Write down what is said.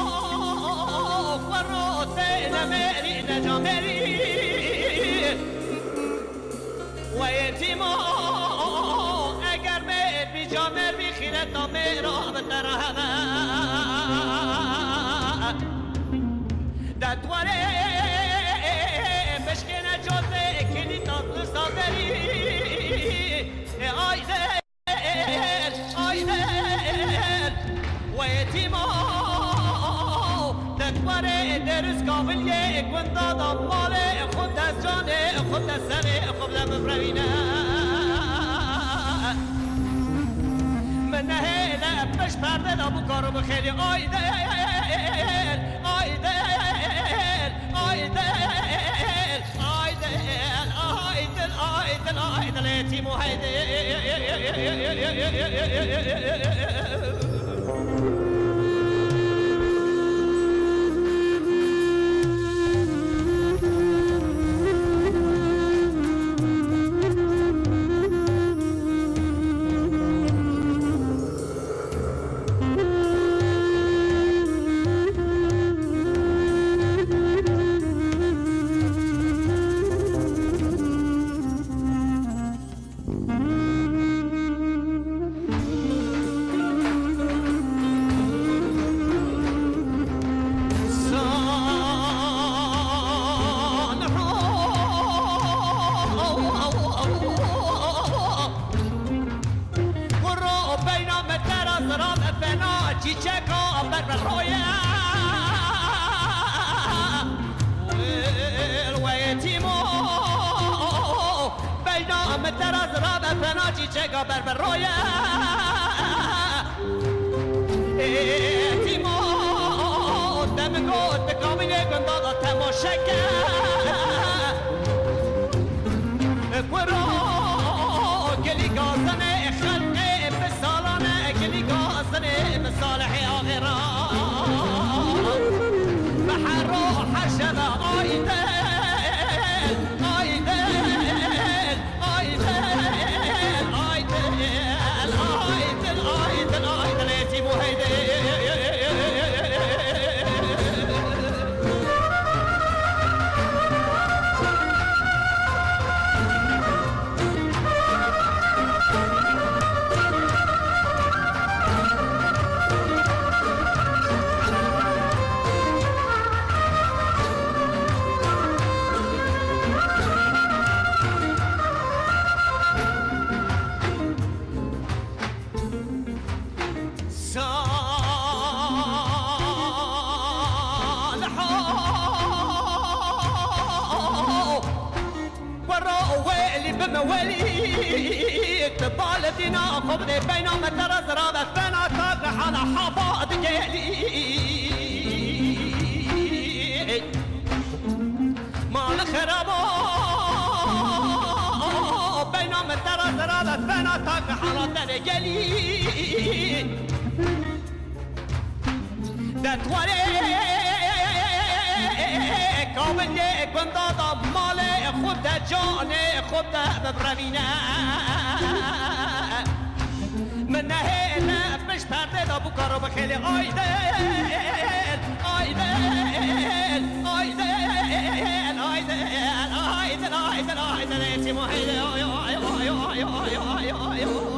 الحق والروتين ميري نجامري ويتيما اگر میر بی جامر بی خیرت میرا بترهمه دتواره بشکنه جوزه کلی تاطل صابری آی دل آی دل و یتیما دتواره درست کامل یک گندادا مال خود از جان خود از سر خود ببروینه من نهیله بش پرده دا بکارو بخیلی آی دل آی دل آی دل آی دل آی دل آی دل آی دل یتیم و هیده چیچکا بر رویا و یتیمو بینا متراز را بفنا چیچکا بر رویا یتیمو دمگو تکامی گندادا تماشکا کرو گلی گازنه خلقه بسالانه گلی گازنه مصالح آخرا بحر روح شبه آيدل آيدل آيدل آيدل آيدل آيدل آيدل يتيم وهيدل موالي تبالدنا خبني بينا مترز رابع فنا تابع على حفاظ قالي مال خرابو بينا مترز رابع فنا تابع على ترقالي دتوالي كامل گندادا مال خود جان خود ببروینه من نهیله بش پرده دا بکارو بخیلی آی دل آی دل آی دل آی دل آی دل آی دل آی دل یتیم و هیله آی آی آی آی آی آی آی